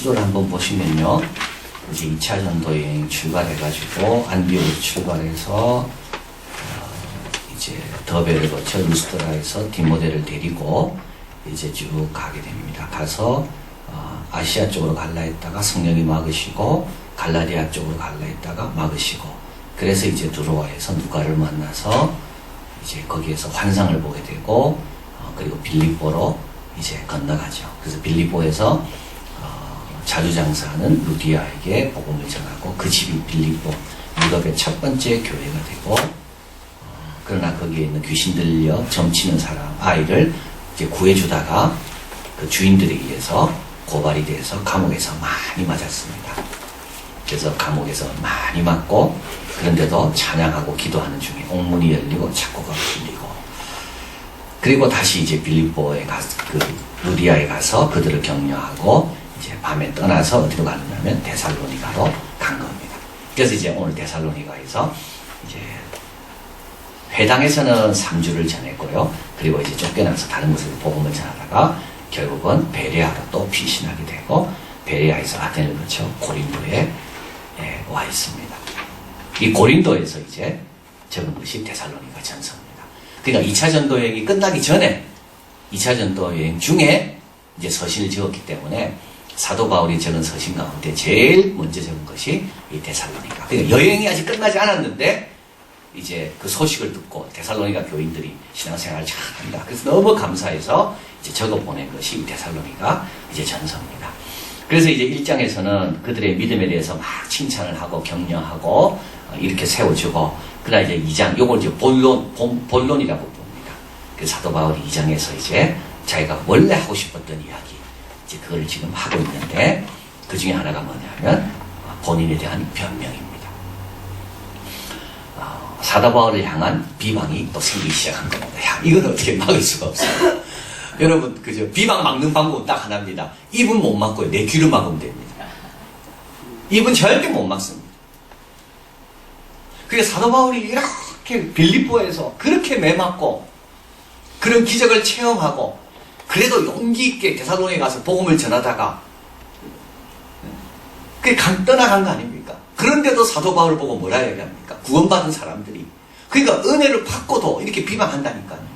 지도를 한번 보시면요. 이제 2차 전도 여행 출발해가지고 안디옥에서 출발해서 이제 더베를 거쳐 루스트라에서 디모데를 데리고 이제 쭉 가게 됩니다. 가서 아시아 쪽으로 갈라 했다가 성령이 막으시고 갈라디아 쪽으로 갈라 했다가 막으시고 그래서 이제 드로아에서 누가를 만나서 이제 거기에서 환상을 보게 되고 그리고 빌립보로 이제 건너가죠. 그래서 빌립보에서 자주장사하는 루디아에게 복음을 전하고 그 집이 빌립보 유럽의 첫 번째 교회가 되고 그러나 거기에 있는 귀신 들려 점치는 사람 아이를 이제 구해주다가 그 주인들에 의해서 고발이 돼서 감옥에서 많이 맞았습니다. 그래서 감옥에서 많이 맞고 그런데도 찬양하고 기도하는 중에 옥문이 열리고 착고가 풀리고 그리고 다시 이제 빌립보에 가서 그 루디아에 가서 그들을 격려하고 이제 밤에 떠나서 어디로 가느냐면 데살로니가로 간 겁니다. 그래서 이제 오늘 데살로니가에서 이제 회당에서는 3주를 전했고요. 그리고 이제 쫓겨나서 다른 곳에서 복음을 전하다가 결국은 베레아로 또 피신하게 되고 베레아에서 아덴을 거쳐 고린도에 와 있습니다. 이 고린도에서 이제 적은 것이 데살로니가 전서입니다. 그러니까 2차 전도 여행이 끝나기 전에 2차 전도 여행 중에 이제 서신을 적었기 때문에 사도 바울이 적은 서신 가운데 제일 먼저 적은 것이 이 데살로니가. 그러니까 여행이 아직 끝나지 않았는데 이제 그 소식을 듣고 데살로니가 교인들이 신앙생활을 잘한다. 그래서 너무 감사해서 이제 적어 보낸 것이 이 데살로니가 이제 전서입니다. 그래서 이제 1장에서는 그들의 믿음에 대해서 막 칭찬을 하고 격려하고 이렇게 세워주고 그러나 이제 2장 요걸 이제 본론이라고 봅니다. 그래서 사도 바울이 2장에서 이제 자기가 원래 하고 싶었던 이야기 이제 그걸 지금 하고 있는데 그 중에 하나가 뭐냐면 본인에 대한 변명입니다. 사도 바울을 향한 비방이 또 생기기 시작한 겁니다. 야, 이건 어떻게 막을 수가 없어요. 여러분, 그죠? 비방 막는 방법은 딱 하나입니다. 입은 못 막고요. 내 귀를 막으면 됩니다. 입은 절대 못 막습니다. 그게 사도 바울이 이렇게 빌립보에서 그렇게 매맞고 그런 기적을 체험하고 그래도 용기 있게 데살로니가에 가서 복음을 전하다가 그게 떠나간 거 아닙니까? 그런데도 사도 바울 보고 뭐라 얘기합니까? 구원받은 사람들이. 그러니까 은혜를 받고도 이렇게 비방한다니까요.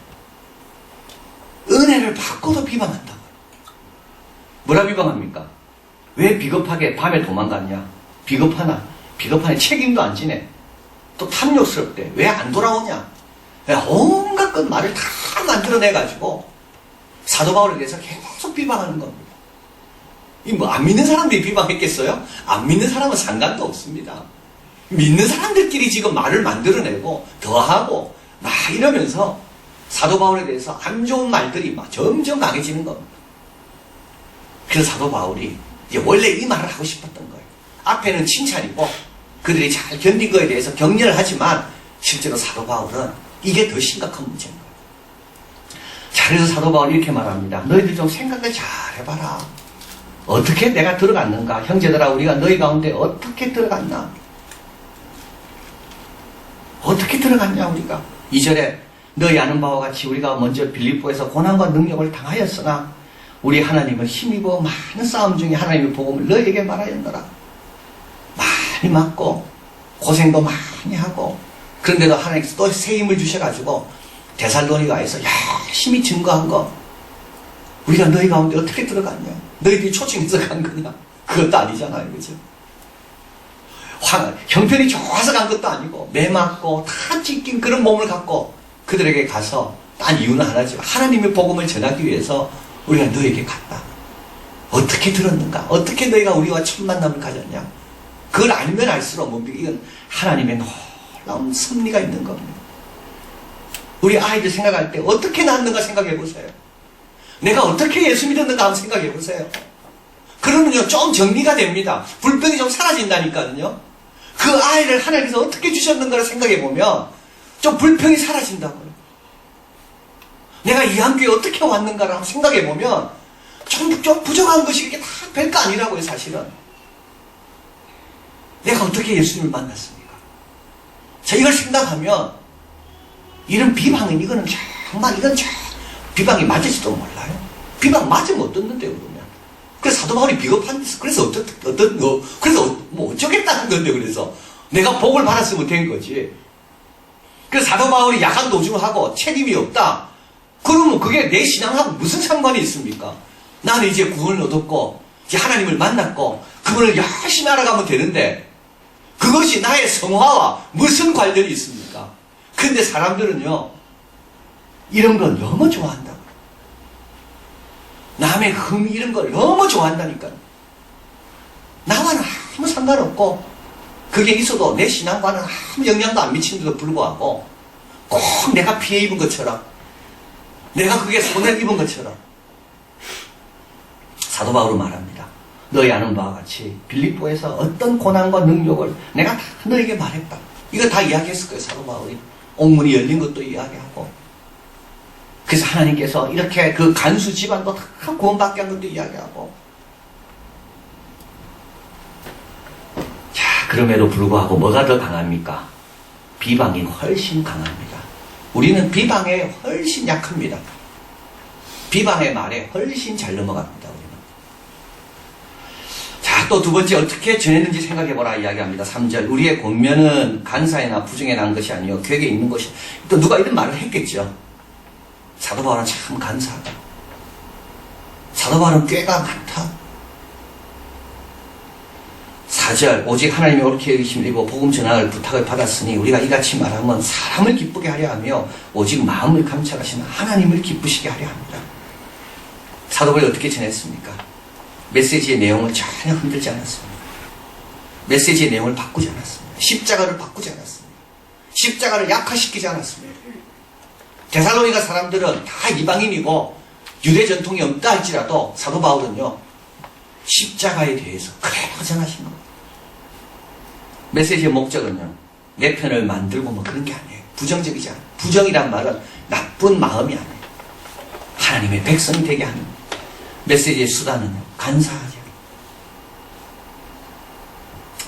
은혜를 받고도 비방한다고요. 뭐라 비방합니까? 왜 비겁하게 밤에 도망갔냐? 비겁하나? 비겁하네. 책임도 안 지네. 또 탐욕스럽대. 왜 안 돌아오냐? 온갖 것 말을 다 만들어내가지고 사도 바울에 대해서 계속 비방하는 겁니다. 이 뭐 안 믿는 사람들이 비방했겠어요? 안 믿는 사람은 상관도 없습니다. 믿는 사람들끼리 지금 말을 만들어내고 더하고 막 이러면서 사도 바울에 대해서 안 좋은 말들이 막 점점 강해지는 겁니다. 그래서 사도 바울이 이제 원래 이 말을 하고 싶었던 거예요. 앞에는 칭찬이고 그들이 잘 견딘 거에 대해서 격려를 하지만 실제로 사도 바울은 이게 더 심각한 문제인 거예요. 자, 그래서 사도 바울이 이렇게 말합니다. 너희들 좀 생각을 잘 해봐라. 어떻게 내가 들어갔는가? 형제들아, 우리가 너희 가운데 어떻게 들어갔나? 어떻게 들어갔냐, 우리가? 2절에 너희 아는 바와 같이 우리가 먼저 빌립보에서 고난과 능력을 당하였으나 우리 하나님은 힘입어 많은 싸움 중에 하나님의 복음을 너희에게 말하였노라. 많이 맞고 고생도 많이 하고 그런데도 하나님께서 또 새 힘을 주셔가지고 데살로니가에서 열심히 증거한 거 우리가 너희 가운데 어떻게 들어갔냐? 너희들이 초청해서 간 거냐? 그것도 아니잖아요. 그죠? 형편이 좋아서 간 것도 아니고 매맞고 다 찢긴 그런 몸을 갖고 그들에게 가서 딴 이유는 하나지만 하나님의 복음을 전하기 위해서 우리가 너에게 갔다. 어떻게 들었는가? 어떻게 너희가 우리와 첫 만남을 가졌냐? 그걸 알면 알수록 뭡니까? 이건 하나님의 놀라운 섭리가 있는 겁니다. 우리 아이들 생각할 때 어떻게 낳았는가 생각해 보세요. 내가 어떻게 예수 믿었는가 한번 생각해 보세요. 그러면요 좀 정리가 됩니다. 불평이 좀 사라진다니까요. 그 아이를 하나님께서 어떻게 주셨는가를 생각해 보면 좀 불평이 사라진다고요. 내가 이 학교에 어떻게 왔는가를 한번 생각해 보면 좀 부족한 것이 이게 다 별거 아니라고요. 사실은 내가 어떻게 예수님을 만났습니까? 자, 이걸 생각하면 이런 비방은 이거는 정말 이건 비방이 맞을지도 몰라요. 비방 맞으면 어떻는데요, 그러면? 그래서 사도 바울이 비겁한 데서, 그래서 그래서 뭐 어쩌겠다는 건데, 그래서. 내가 복을 받았으면 된 거지. 그래서 사도 바울이 야간 도중하고 책임이 없다. 그러면 그게 내 신앙하고 무슨 상관이 있습니까? 나는 이제 구원을 얻었고, 이제 하나님을 만났고, 그분을 열심히 알아가면 되는데, 그것이 나의 성화와 무슨 관련이 있습니까? 근데 사람들은요, 이런 걸 너무 좋아한다. 남의 흠 이런 걸 너무 좋아한다니까요. 나와는 아무 상관없고, 그게 있어도 내 신앙과는 아무 영향도 안 미치는데도 불구하고, 꼭 내가 피해 입은 것처럼, 내가 그게 손해를 입은 것처럼. 사도 바울은 말합니다. 너희 아는 바와 같이 빌립보에서 어떤 고난과 능력을 내가 다 너에게 말했다. 이거 다 이야기했을 거예요, 사도 바울이. 옥문이 열린 것도 이야기하고. 그래서 하나님께서 이렇게 그 간수 집안도 다 구원받게 한 것도 이야기하고. 자, 그럼에도 불구하고 뭐가 더 강합니까? 비방이 훨씬 강합니다. 우리는 비방에 훨씬 약합니다. 비방의 말에 훨씬 잘 넘어갑니다. 우리는. 자, 또 두 번째 어떻게 전했는지 생각해보라 이야기합니다. 3절 우리의 권면은 간사에나 부정에 난 것이 아니요 궤에 있는 것이. 또 누가 이런 말을 했겠죠. 사도 바울은 참 간사하다. 사도 바울은 꾀가 많다. 4절 오직 하나님이 옳게 여기심을 입어 복음 전하를 부탁을 받았으니 우리가 이같이 말하면 사람을 기쁘게 하려 하며 오직 마음을 감찰하시는 하나님을 기쁘시게 하려 합니다. 사도 바울이 어떻게 전했습니까? 메시지의 내용을 전혀 흔들지 않았습니다. 메시지의 내용을 바꾸지 않았습니다. 십자가를 바꾸지 않았습니다. 십자가를 약화시키지 않았습니다. 데살로니가 사람들은 다 이방인이고 유대 전통이 없다 할지라도 사도 바울은요 십자가에 대해서 그대로 전하신 겁니다. 메시지의 목적은요 내 편을 만들고 뭐 그런 게 아니에요. 부정적이지 않아요. 부정이란 말은 나쁜 마음이 아니에요. 하나님의 백성이 되게 하는 메시지의 수단은요 간사하죠.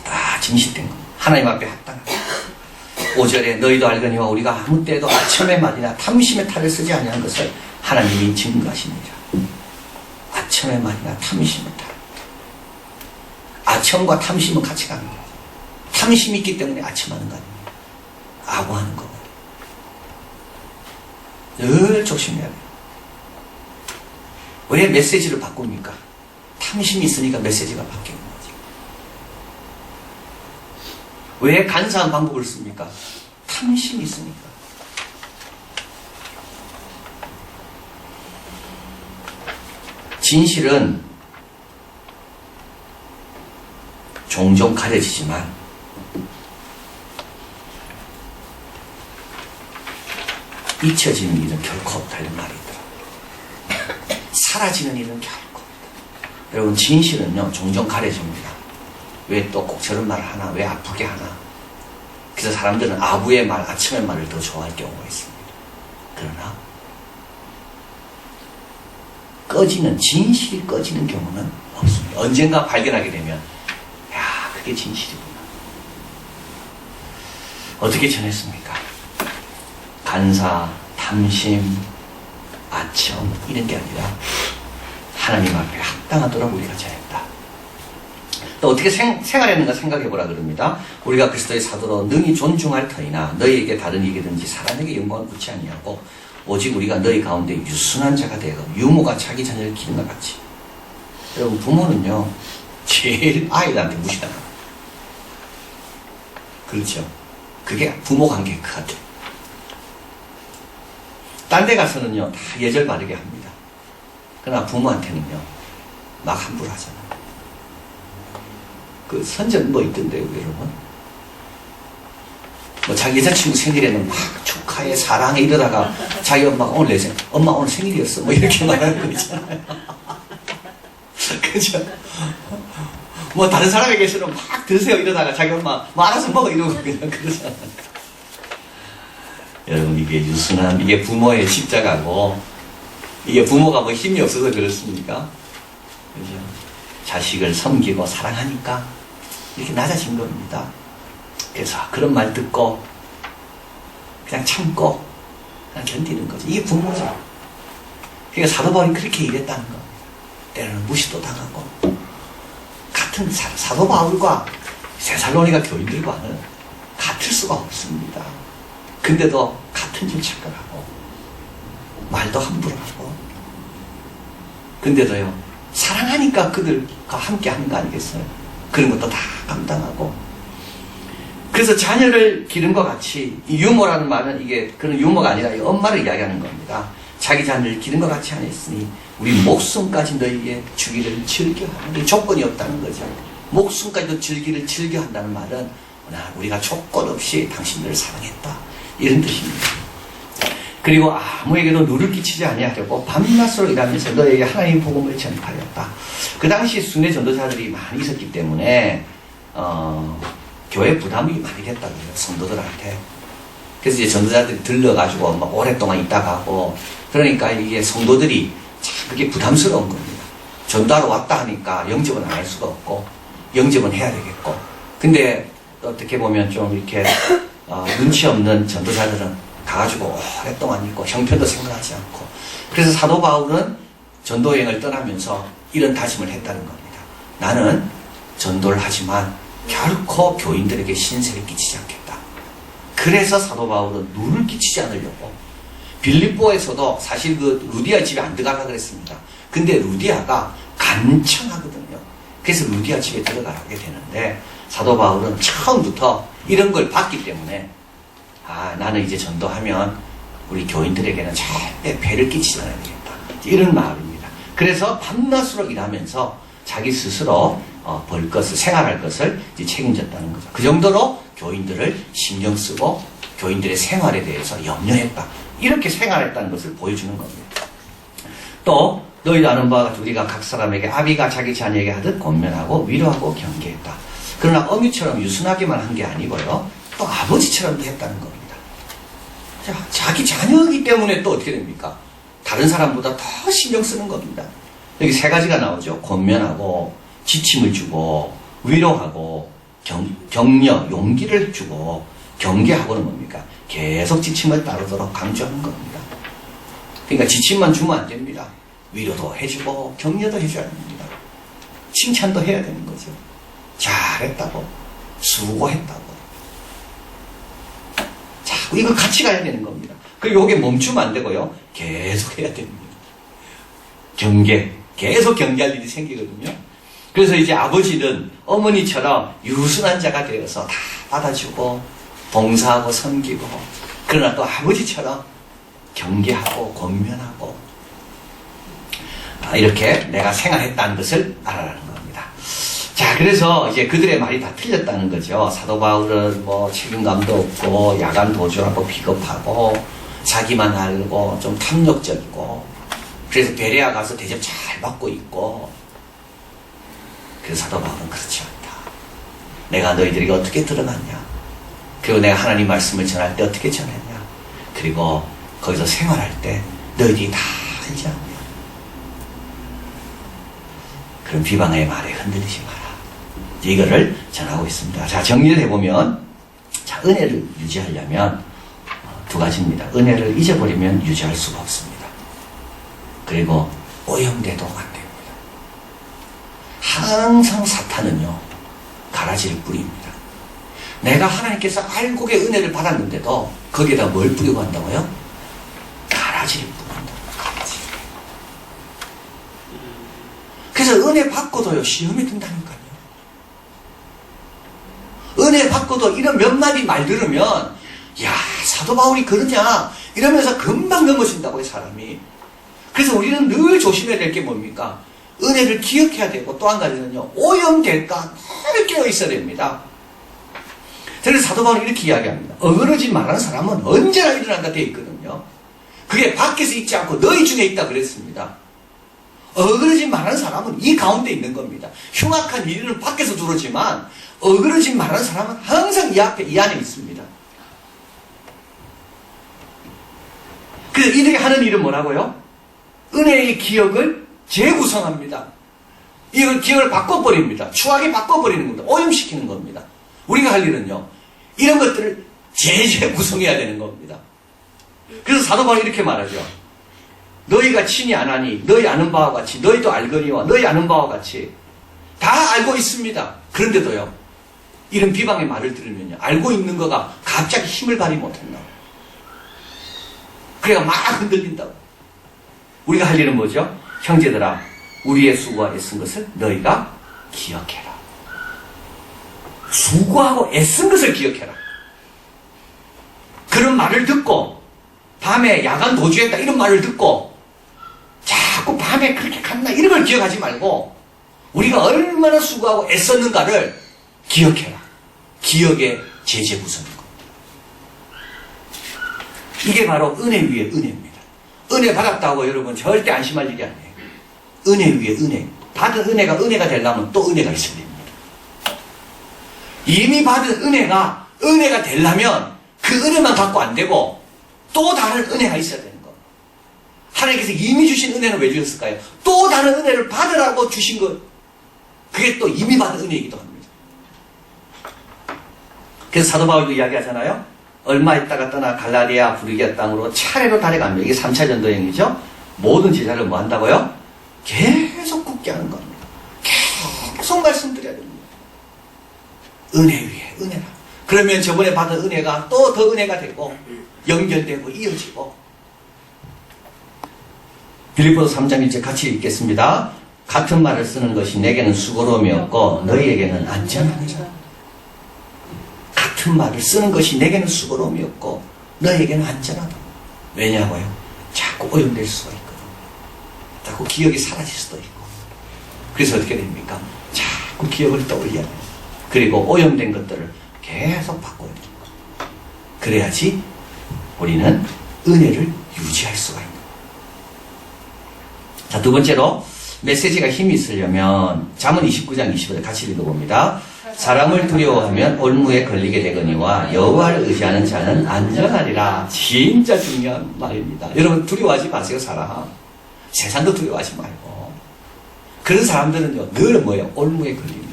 다 진실된 겁니다. 하나님 앞에 합당하다. 5절에 너희도 알거니와 우리가 아무 때에도 아첨의 말이나 탐심의 탈을 쓰지 아니하는 것을 하나님이 증거하시느니라. 아첨의 말이나 탐심의 탈. 아첨과 탐심은 같이 가는 거예요. 탐심이 있기 때문에 아첨하는 거 아닙니다. 아부하는 거고. 늘 조심해야 돼요. 왜 메시지를 바꿉니까? 탐심이 있으니까 메시지가 바뀌는 거지. 왜 간사한 방법을 씁니까? 탐심이 있으니까. 진실은 종종 가려지지만 잊혀지는 일은 결코 없다는 말이 있더라고요. 사라지는 일은 결코 없다. 여러분 진실은요 종종 가려집니다. 왜 또 꼭 저런 말을 하나? 왜 아프게 하나? 그래서 사람들은 아부의 말, 아첨의 말을 더 좋아할 경우가 있습니다. 그러나 진실이 꺼지는 경우는 없습니다. 언젠가 발견하게 되면 야 그게 진실이구나. 어떻게 전했습니까? 간사, 탐심, 아첨 이런 게 아니라 하나님 앞에 합당하도록 우리가 전했다. 또 어떻게 생활했는가 생각해보라 그럽니다. 우리가 그리스도의 사도로 능히 존중할 터이나 너희에게 다른 이기든지 사람에게 영광을 붙지 아니하고 오직 우리가 너희 가운데 유순한 자가 되어 유모가 자기 자녀를 기른 것 같이. 여러분 부모는요 제일 아이들한테 무시당합니다. 그렇죠. 그게 부모 관계의 것 같아요. 딴 데 가서는요 다 예절 바르게 합니다. 그러나 부모한테는요 막 함부로 하잖아요. 그 선전 뭐 있던데요 여러분? 뭐 자기 여자친구 생일에는 막 축하해 사랑해 이러다가 자기 엄마가 오늘 내 생일, 엄마 오늘 생일이었어 뭐 이렇게 말하는 거 있잖아요. 그죠? 뭐 다른 사람에게서는 막 드세요 이러다가 자기 엄마 뭐 알아서 먹어 이러고 그냥 그러잖아요. 여러분 이게 유순한 이게 부모의 십자가고 이게 부모가 뭐 힘이 없어서 그렇습니까? 그죠? 자식을 섬기고 사랑하니까 이렇게 낮아진 겁니다. 그래서 그런 말 듣고 그냥 참고 그냥 견디는 거죠. 이게 부모죠. 그러니까 사도 바울이 그렇게 일했다는 겁니다. 때로는 무시도 당하고 같은 사도 바울과 데살로니가 교인들과는 같을 수가 없습니다. 근데도 같은 줄 착각하고 말도 함부로 하고 근데도요 사랑하니까 그들과 함께 하는 거 아니겠어요? 그런 것도 다 감당하고 그래서 자녀를 기른과 같이 이 유모라는 말은 이게 그런 유모가 아니라 이 엄마를 이야기하는 겁니다. 자기 자녀를 기른 것 같이 안 했으니 우리 목숨까지 너에게 주기를 즐겨하는 조건이 없다는 거죠. 목숨까지도 즐기를 즐겨한다는 말은 우리가 조건 없이 당신들을 사랑했다 이런 뜻입니다. 그리고 아무에게도 누를 끼치지 아니하려고 밤낮으로 일하면서 너에게 하나님의 복음을 전파하였다. 그 당시 순회 전도자들이 많이 있었기 때문에 교회 부담이 많이 됐다고요. 성도들한테. 그래서 이제 전도자들이 들러가지고 막 오랫동안 있다가 하고 그러니까 이게 성도들이 참 그게 부담스러운 겁니다. 전도하러 왔다 하니까 영접은 안 할 수가 없고 영접은 해야 되겠고 근데 어떻게 보면 좀 이렇게 눈치 없는 전도자들은 가가지고 오랫동안 있고 형편도 생각하지 않고 그래서 사도 바울은 전도여행을 떠나면서 이런 다짐을 했다는 겁니다. 나는 전도를 하지만 결코 교인들에게 신세를 끼치지 않겠다. 그래서 사도 바울은 누를 끼치지 않으려고 빌립보에서도 사실 그 루디아 집에 안 들어가려고 그랬습니다. 근데 루디아가 간청하거든요. 그래서 루디아 집에 들어가게 되는데 사도 바울은 처음부터 이런 걸 봤기 때문에 나는 이제 전도하면 우리 교인들에게는 절대 배를 끼치지 않아야 되겠다. 이런 마음입니다. 그래서 밤낮으로 일하면서 자기 스스로 벌 것을 생활할 것을 이제 책임졌다는 거죠. 그 정도로 교인들을 신경 쓰고 교인들의 생활에 대해서 염려했다. 이렇게 생활했다는 것을 보여주는 겁니다. 또 너희도 아는 바와 같이 우리가 각 사람에게 아비가 자기 자녀에게 하듯 권면하고 위로하고 경계했다. 그러나 어미처럼 유순하게만 한 게 아니고요. 또 아버지처럼도 했다는 겁니다. 자, 자기 자녀이기 때문에 또 어떻게 됩니까? 다른 사람보다 더 신경 쓰는 겁니다. 여기 세 가지가 나오죠. 권면하고 지침을 주고 위로하고 격려, 용기를 주고 경계하고는 뭡니까? 계속 지침을 따르도록 강조하는 겁니다. 그러니까 지침만 주면 안 됩니다. 위로도 해주고 격려도 해줘야 됩니다. 칭찬도 해야 되는 거죠. 잘했다고 수고했다고 자꾸 이거 같이 가야 되는 겁니다. 그리고 이게 멈추면 안 되고요. 계속 해야 됩니다. 경계 계속 경계할 일이 생기거든요. 그래서 이제 아버지는 어머니처럼 유순한 자가 되어서 다 받아주고 봉사하고 섬기고 그러나 또 아버지처럼 경계하고 권면하고 이렇게 내가 생활했다는 것을 알아라는 겁니다. 자, 그래서 이제 그들의 말이 다 틀렸다는 거죠. 사도 바울은 뭐 책임감도 없고 야간 도주하고 비겁하고 자기만 알고 좀 탐욕적이고 그래서 베레아 가서 대접 잘 받고 있고 그래서 사도 바울은 그렇지 않다. 내가 너희들에게 어떻게 드러났냐. 그리고 내가 하나님 말씀을 전할 때 어떻게 전했냐. 그리고 거기서 생활할 때 너희들이 다 알지 않냐. 그런 비방의 말에 흔들리지 마라. 이거를 전하고 있습니다. 자, 정리를 해보면 자, 은혜를 유지하려면 두 가지입니다. 은혜를 잊어버리면 유지할 수가 없습니다. 그리고 오염돼도 안 됩니다. 항상 사탄은요 가라지를 뿌립니다. 내가 하나님께서 알곡의 은혜를 받았는데도 거기에다 뭘 뿌리고 한다고요? 가라지를 뿌린다. 가라지. 그래서 은혜 받고도요 시험에 든다니까요. 은혜 받고도 이런 몇 마디 말 들으면 야 사도 바울이 그러냐 이러면서 금방 넘어진다고요 사람이. 그래서 우리는 늘 조심해야 될 게 뭡니까? 은혜를 기억해야 되고 또 한 가지는요 오염될까 늘 깨어 있어야 됩니다. 그래서 사도 바울이 이렇게 이야기합니다. 어그러지 말하는 사람은 언제나 일어난다 되어 있거든요. 그게 밖에서 있지 않고 너희 중에 있다 그랬습니다. 어그러지 말하는 사람은 이 가운데 있는 겁니다. 흉악한 일은 밖에서 들어오지만 어그러지 말하는 사람은 항상 이 앞에 이 안에 있습니다. 그래서 이들이 하는 일은 뭐라고요? 은혜의 기억을 재구성합니다. 이걸 기억을 바꿔버립니다. 추하게 바꿔버리는 겁니다. 오염시키는 겁니다. 우리가 할 일은요 이런 것들을 재구성해야 되는 겁니다. 그래서 사도 바울이 이렇게 말하죠. 너희가 친히 안 하니 너희 아는 바와 같이 너희도 알거니와 너희 아는 바와 같이 다 알고 있습니다. 그런데도요, 이런 비방의 말을 들으면요, 알고 있는 거가 갑자기 힘을 발휘 못했나. 그래가 막 흔들린다고. 우리가 할 일은 뭐죠? 형제들아, 우리의 수고와 애쓴 것을 너희가 기억해라. 수고하고 애쓴 것을 기억해라. 그런 말을 듣고 밤에 야간 도주했다 이런 말을 듣고 자꾸 밤에 그렇게 갔나 이런 걸 기억하지 말고 우리가 얼마나 수고하고 애썼는가를 기억해라. 기억의 제재구성인 겁니다. 이게 바로 은혜 위에 은혜입니다. 은혜 받았다고 여러분 절대 안심할 일이 아니에요. 은혜 위에 은혜. 받은 은혜가 은혜가 되려면 또 은혜가 있어야 됩니다. 이미 받은 은혜가 은혜가 되려면 그 은혜만 갖고 안 되고 또 다른 은혜가 있어야 되는 겁니다. 하나님께서 이미 주신 은혜는 왜 주셨을까요? 또 다른 은혜를 받으라고 주신 것. 그게 또 이미 받은 은혜이기도 합니다. 그래서 사도 바울도 이야기하잖아요. 얼마 있다가 떠나 갈라디아 부르기아 땅으로 차례로 달려갑니다. 이게 3차 전도행이죠. 모든 제자를 뭐 한다고요? 계속 굳게 하는 겁니다. 계속 말씀드려야 됩니다. 은혜 위에 은혜라. 그러면 저번에 받은 은혜가 또 더 은혜가 되고 연결되고 이어지고. 빌립보서 3장 1절 같이 읽겠습니다. 같은 말을 쓰는 것이 내게는 수고로움이 없고 너희에게는 안전하니라. 같은 말을 쓰는 것이 내게는 수고로움이 없고 너희에게는 안전하다. 왜냐고요? 자꾸 오염될 수가 있거든. 자꾸 기억이 사라질 수도 있고. 그래서 어떻게 됩니까? 자꾸 기억을 떠올려야 돼요. 그리고 오염된 것들을 계속 바꿔야 됩니다. 그래야지 우리는 은혜를 유지할 수가 있는 거예요. 자, 두 번째로 메시지가 힘이 있으려면 잠언 29장 25절 같이 읽어봅니다. 사람을 두려워하면 올무에 걸리게 되거니와 여호와를 의지하는 자는 안전하리라. 진짜 중요한 말입니다. 여러분 두려워하지 마세요. 사람. 세상도 두려워하지 말고. 그런 사람들은요 늘 뭐예요? 올무에 걸립니다.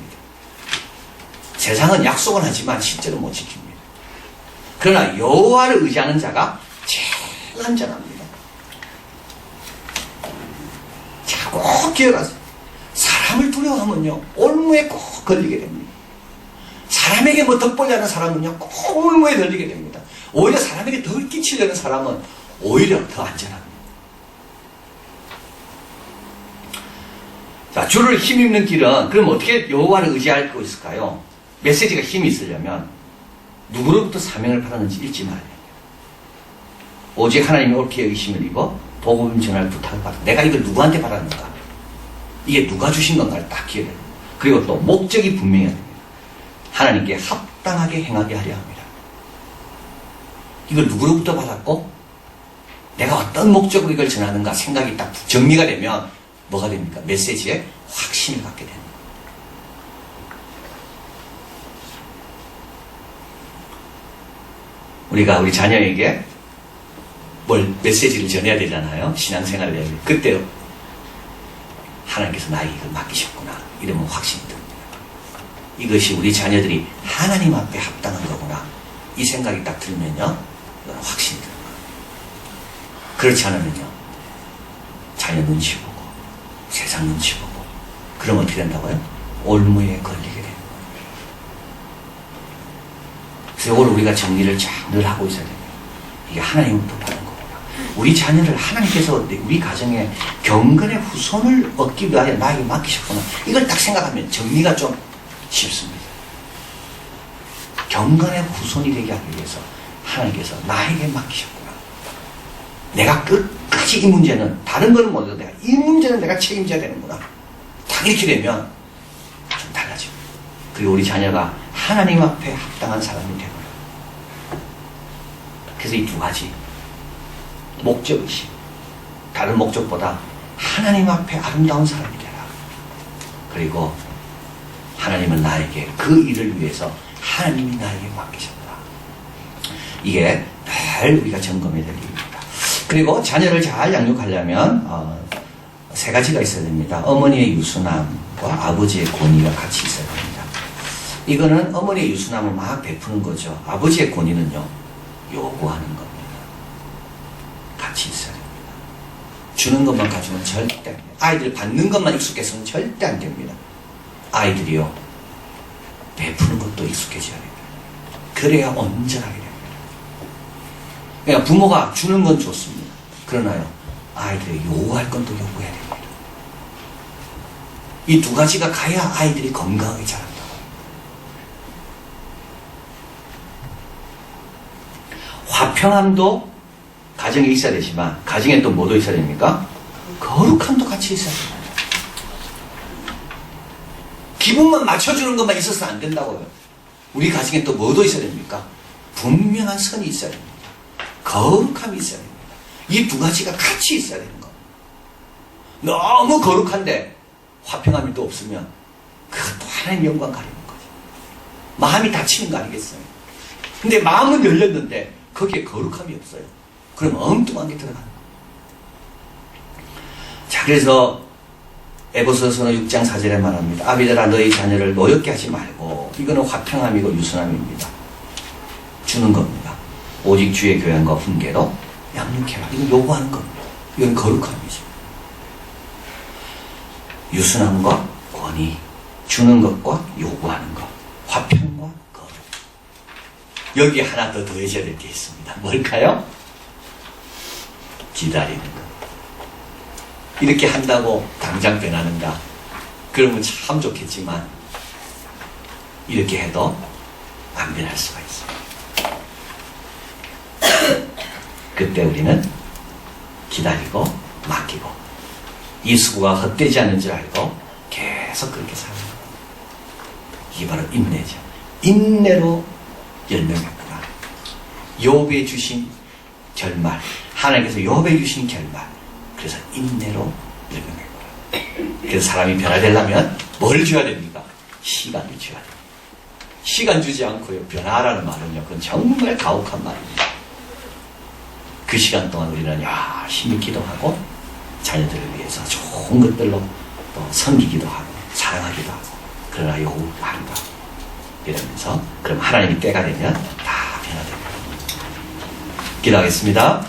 세상은 약속은 하지만 실제로 못 지킵니다. 그러나 여호와를 의지하는 자가 제일 안전합니다. 자, 꼭 기억하세요. 사람을 두려워하면요 올무에 꼭 걸리게 됩니다. 사람에게 뭐 덕보려는 사람은요 꼭 올무에 걸리게 됩니다. 오히려 사람에게 덜 끼치려는 사람은 오히려 더 안전합니다. 자, 주를 힘입는 길은 그럼 어떻게 여호와를 의지할 거 있을까요? 메시지가 힘이 있으려면 누구로부터 사명을 받았는지 읽지 말아야 돼요. 오직 하나님이 옳게 여기심을 입어 복음 전할 부탁을 받아. 내가 이걸 누구한테 받았는가? 이게 누가 주신 건가를 딱 기억해야 돼요. 그리고 또 목적이 분명해야 됩니다. 하나님께 합당하게 행하게 하려 합니다. 이걸 누구로부터 받았고 내가 어떤 목적으로 이걸 전하는가 생각이 딱 정리가 되면 뭐가 됩니까? 메시지에 확신을 갖게 됩니다. 우리가 우리 자녀에게 뭘 메시지를 전해야 되잖아요. 신앙생활을 해야 돼요. 그때 하나님께서 나에게 이걸 맡기셨구나. 이러면 확신이 듭니다. 이것이 우리 자녀들이 하나님 앞에 합당한 거구나. 이 생각이 딱 들면요. 이건 확신이 듭니다. 그렇지 않으면요. 자녀 눈치 보고 세상 눈치 보고 그러면 어떻게 된다고요? 올무에 걸리게 됩니다. 그래서 이걸 우리가 정리를 쫙 늘 하고 있어야 됩니다. 이게 하나님부터 받은 거구나. 우리 자녀를 하나님께서 우리 가정에 경건의 후손을 얻기 위하여 나에게 맡기셨구나. 이걸 딱 생각하면 정리가 좀 쉽습니다. 경건의 후손이 되게 하기 위해서 하나님께서 나에게 맡기셨구나. 내가 끝까지 이 문제는 다른 거는 못해도 내가 이 문제는 내가 책임져야 되는구나. 딱 이렇게 되면 좀 달라집니다. 그리고 우리 자녀가 하나님 앞에 합당한 사람이 되고요. 그래서 이 두 가지 목적의식, 다른 목적보다 하나님 앞에 아름다운 사람이 되라. 그리고 하나님은 나에게 그 일을 위해서 하나님이 나에게 맡기셨다. 이게 늘 우리가 점검해야 될 일입니다. 그리고 자녀를 잘 양육하려면 세 가지가 있어야 됩니다. 어머니의 유순함과 아버지의 권위가 같이 있어야 됩니다. 이거는 어머니의 유순함을 막 베푸는 거죠. 아버지의 권위는요 요구하는 겁니다. 같이 있어야 됩니다. 주는 것만 가지고는 절대 안 돼요. 아이들이 받는 것만 익숙해서는 절대 안 됩니다. 아이들이요, 베푸는 것도 익숙해져야 됩니다. 그래야 온전하게 됩니다. 그러니까 부모가 주는 건 좋습니다. 그러나요, 아이들이 요구할 건 또 요구해야 됩니다. 이 두 가지가 가야 아이들이 건강하게 자란다고. 화평함도 가정에 있어야 되지만, 가정에 또 뭐도 있어야 됩니까? 거룩함도 같이 있어야 됩니다. 기분만 맞춰주는 것만 있어서는 안 된다고요. 우리 가정에 또 뭐도 있어야 됩니까? 분명한 선이 있어야 됩니다. 거룩함이 있어야 됩니다. 이 두 가지가 같이 있어야 되는 거. 너무 거룩한데 화평함이 또 없으면 그것도 하나님의 영광 가리는 거죠. 마음이 닫히는 거 아니겠어요? 근데 마음은 열렸는데 거기에 거룩함이 없어요. 그럼 엉뚱한 게 들어가는 거예요. 자, 그래서 에베소서 6장 4절에 말합니다. 아비들아, 너희 자녀를 노엽게 하지 말고. 이거는 화평함이고 유순함입니다. 주는 겁니다. 오직 주의 교양과 훈계로 양육해라. 이건 요구하는 겁니다. 이건 거룩함이죠. 유순함과 권위, 주는 것과 요구하는 것, 화평과 거룩. 여기 하나 더 더해져야 될 게 있습니다. 뭘까요? 기다리는 것. 이렇게 한다고 당장 변하는가? 그러면 참 좋겠지만 이렇게 해도 안 변할 수가 있어요. 그때 우리는 기다리고 맡기고 이 수고가 헛되지 않는 줄 알고 계속 그렇게 사는 거예요. 이게 바로 인내죠. 인내로 열매맺구나. 욥에 주신 결말, 하나님께서 욥에 주신 결말, 그래서 인내로 열매맺구나. 그래서 사람이 변화되려면 뭘 줘야 됩니까? 시간을 줘야 됩니다. 시간 주지 않고요, 변화라는 말은요, 그건 정말 가혹한 말입니다. 그 시간 동안 우리는 열심히 기도하고 자녀들을 위해서 좋은 것들로 또 섬기기도 하고 사랑하기도 하고, 그러나 요구한다 이러면서, 그럼 하나님이 때가 되면 다 변화됩니다. 기도하겠습니다.